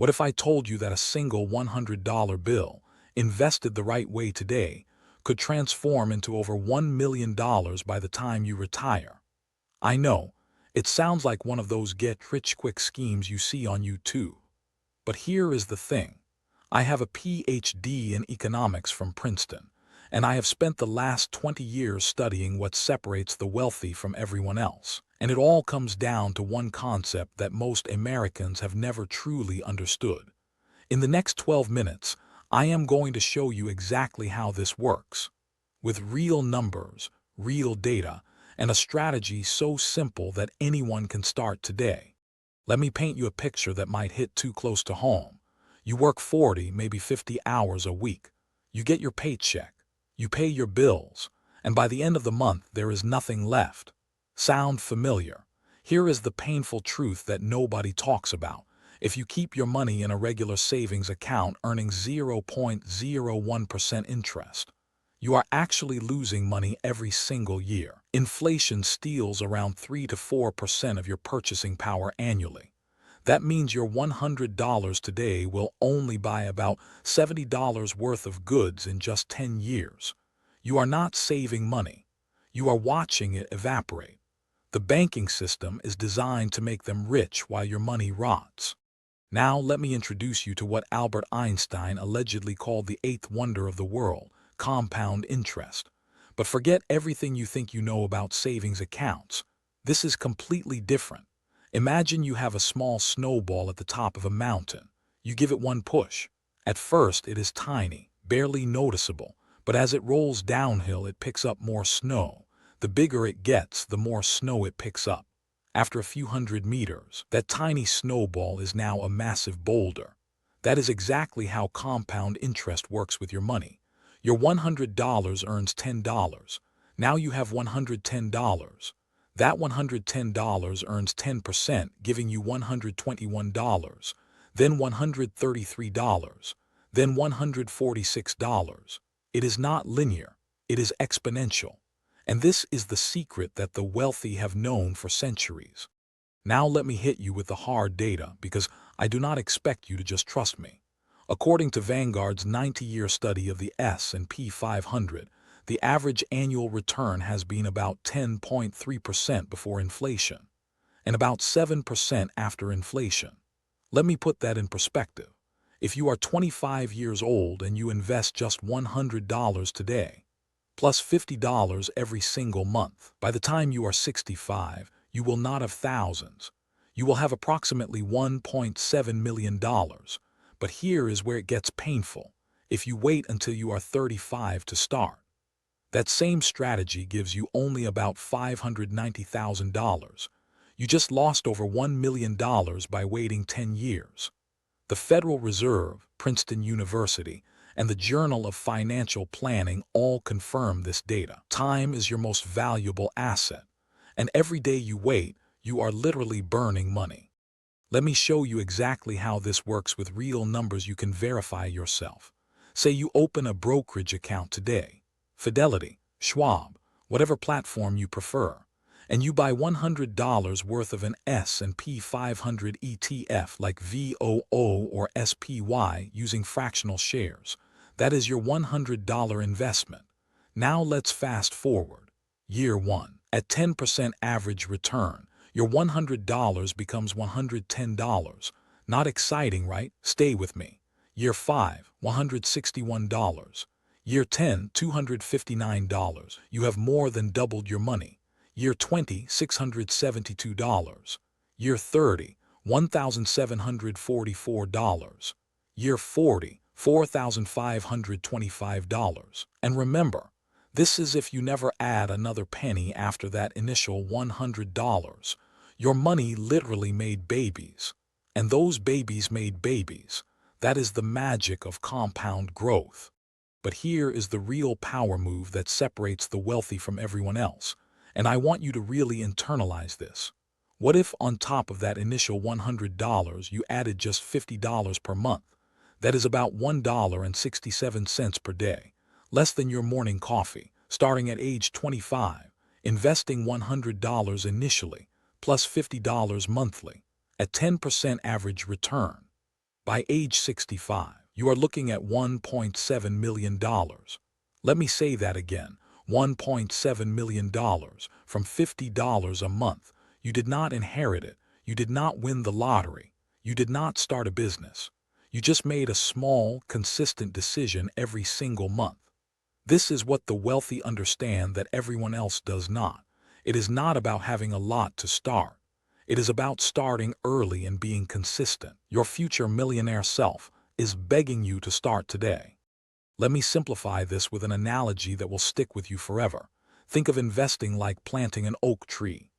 What if I told you that a single $100 bill, invested the right way today, could transform into over $1 million by the time you retire? I know, it sounds like one of those get-rich-quick schemes you see on YouTube. But here is the thing. I have a PhD in economics from Princeton, and I have spent the last 20 years studying what separates the wealthy from everyone else. And it all comes down to one concept that most Americans have never truly understood. In the next 12 minutes, I am going to show you exactly how this works. With real numbers, real data, and a strategy so simple that anyone can start today. Let me paint you a picture that might hit too close to home. You work 40, maybe 50 hours a week. You get your paycheck. You pay your bills. And by the end of the month, there is nothing left. Sound familiar? Here is the painful truth that nobody talks about. If you keep your money in a regular savings account earning 0.01% interest, you are actually losing money every single year. Inflation steals around 3 to 4% of your purchasing power annually. That means your $100 today will only buy about $70 worth of goods in just 10 years. You are not saving money. You are watching it evaporate. The banking system is designed to make them rich while your money rots. Now let me introduce you to what Albert Einstein allegedly called the eighth wonder of the world, compound interest. But forget everything you think you know about savings accounts. This is completely different. Imagine you have a small snowball at the top of a mountain. You give it one push. At first it is tiny, barely noticeable, but as it rolls downhill it picks up more snow. The bigger it gets, the more snow it picks up. After a few hundred meters, that tiny snowball is now a massive boulder. That is exactly how compound interest works with your money. Your $100 earns $10. Now you have $110. That $110 earns 10%, giving you $121, then $133, then $146. It is not linear, it is exponential. And this is the secret that the wealthy have known for centuries. Now let me hit you with the hard data, because I do not expect you to just trust me. According to Vanguard's 90-year study of the S&P 500, the average annual return has been about 10.3% before inflation, and about 7% after inflation. Let me put that in perspective. If you are 25 years old and you invest just $100 today, plus $50 every single month, by the time you are 65, you will not have thousands. You will have approximately $1.7 million. But here is where it gets painful. If you wait until you are 35 to start, that same strategy gives you only about $590,000. You just lost over $1 million by waiting 10 years. The Federal Reserve, Princeton University, and the Journal of Financial Planning all confirm this data. Time is your most valuable asset, and every day you wait, you are literally burning money. Let me show you exactly how this works with real numbers you can verify yourself. Say you open a brokerage account today, Fidelity, Schwab, whatever platform you prefer, and you buy $100 worth of an S&P 500 ETF like VOO or SPY using fractional shares. That is your $100 investment. Now let's fast forward. Year 1. At 10% average return, your $100 becomes $110. Not exciting, right? Stay with me. Year 5, $161. Year 10, $259. You have more than doubled your money. Year 20, $672. Year 30, $1,744. Year 40, $4,525. And remember, this is if you never add another penny after that initial $100. Your money literally made babies. And those babies made babies. That is the magic of compound growth. But here is the real power move that separates the wealthy from everyone else. And I want you to really internalize this. What if on top of that initial $100 you added just $50 per month? That is about $1.67 per day, less than your morning coffee, starting at age 25, investing $100 initially, plus $50 monthly, at 10% average return. By age 65, you are looking at $1.7 million. Let me say that again, $1.7 million from $50 a month. You did not inherit it. You did not win the lottery. You did not start a business. You just made a small, consistent decision every single month. This is what the wealthy understand that everyone else does not. It is not about having a lot to start. It is about starting early and being consistent. Your future millionaire self is begging you to start today. Let me simplify this with an analogy that will stick with you forever. Think of investing like planting an oak tree.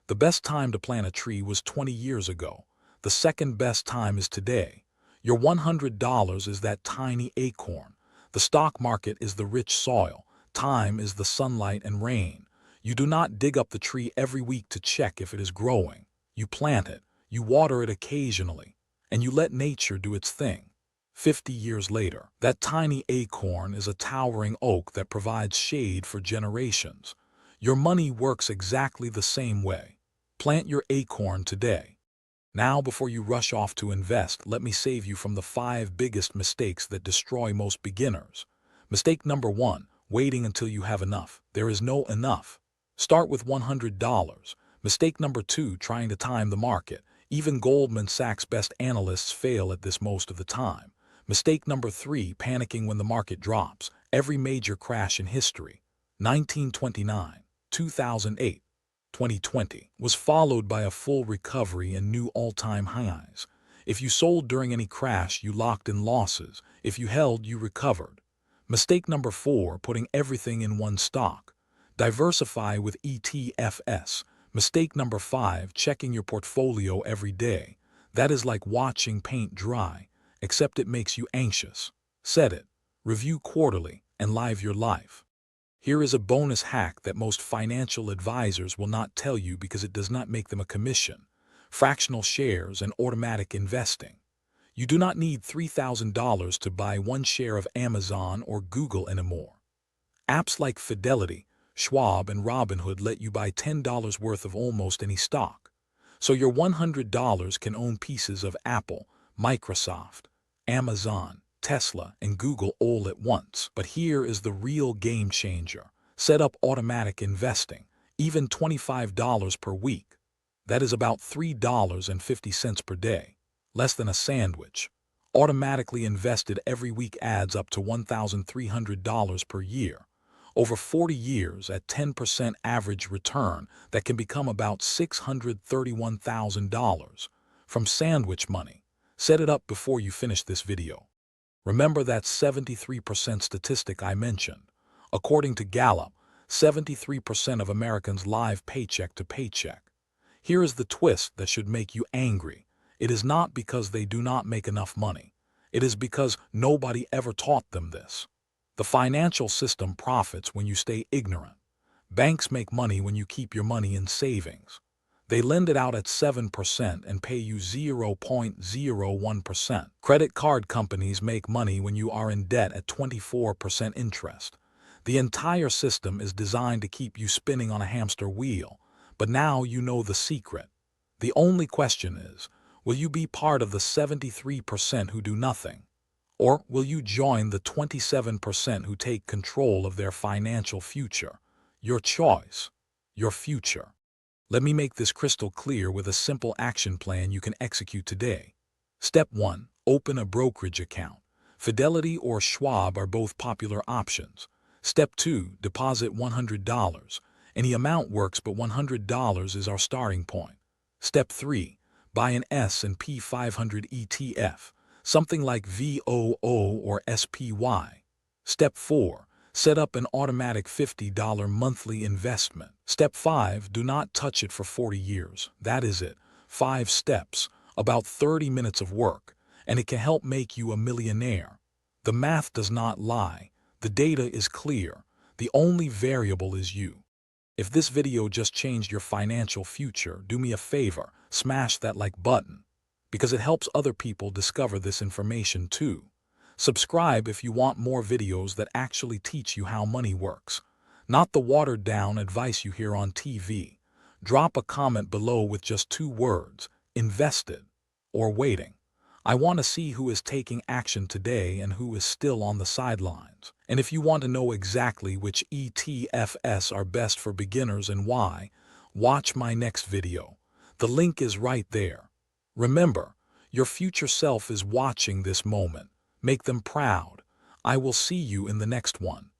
The best time to plant a tree was 20 years ago. The second best time is today. Your $100 is that tiny acorn. The stock market is the rich soil. Time is the sunlight and rain. You do not dig up the tree every week to check if it is growing. You plant it, you water it occasionally, and you let nature do its thing. 50 years later, that tiny acorn is a towering oak that provides shade for generations. Your money works exactly the same way. Plant your acorn today. Now, before you rush off to invest, let me save you from the 5 biggest mistakes that destroy most beginners. Mistake number 1, waiting until you have enough. There is no enough. Start with $100. Mistake number 2, trying to time the market. Even Goldman Sachs' best analysts fail at this most of the time. Mistake number 3, panicking when the market drops. Every major crash in history, 1929, 2008, 2020, was followed by a full recovery and new all-time highs. If you sold during any crash, you locked in losses. If you held, you recovered. Mistake number 4, putting everything in one stock. Diversify with ETFs. Mistake number 5, checking your portfolio every day. That is like watching paint dry, except it makes you anxious. Set it, review quarterly, and live your life. Here is a bonus hack that most financial advisors will not tell you because it does not make them a commission. Fractional shares and automatic investing. You do not need $3,000 to buy one share of Amazon or Google anymore. Apps like Fidelity, Schwab, and Robinhood let you buy $10 worth of almost any stock. So your $100 can own pieces of Apple, Microsoft, Amazon, Tesla, and Google all at once. But here is the real game changer. Set up automatic investing, even $25 per week. That is about $3.50 per day, less than a sandwich. Automatically invested every week adds up to $1,300 per year. Over 40 years at 10% average return, that can become about $631,000 from sandwich money. Set it up before you finish this video. Remember that 73% statistic I mentioned. According to Gallup, 73% of Americans live paycheck to paycheck. Here is the twist that should make you angry. It is not because they do not make enough money. It is because nobody ever taught them this. The financial system profits when you stay ignorant. Banks make money when you keep your money in savings. They lend it out at 7% and pay you 0.01%. Credit card companies make money when you are in debt at 24% interest. The entire system is designed to keep you spinning on a hamster wheel. But now you know the secret. The only question is, will you be part of the 73% who do nothing? Or will you join the 27% who take control of their financial future? Your choice. Your future. Let me make this crystal clear with a simple action plan you can execute today. Step 1. Open a brokerage account. Fidelity or Schwab are both popular options. Step 2. Deposit $100. Any amount works, but $100 is our starting point. Step 3. Buy an S&P 500 ETF, something like VOO or SPY. Step 4. Set up an automatic $50 monthly investment. Step 5. Do not touch it for 40 years. That is it. 5 steps, about 30 minutes of work, and it can help make you a millionaire. The math does not lie. The data is clear. The only variable is you. If this video just changed your financial future, do me a favor, smash that like button, because it helps other people discover this information too. Subscribe if you want more videos that actually teach you how money works, not the watered-down advice you hear on TV. Drop a comment below with just 2 words, invested or waiting. I want to see who is taking action today and who is still on the sidelines. And if you want to know exactly which ETFs are best for beginners and why, watch my next video. The link is right there. Remember, your future self is watching this moment. Make them proud. I will see you in the next one.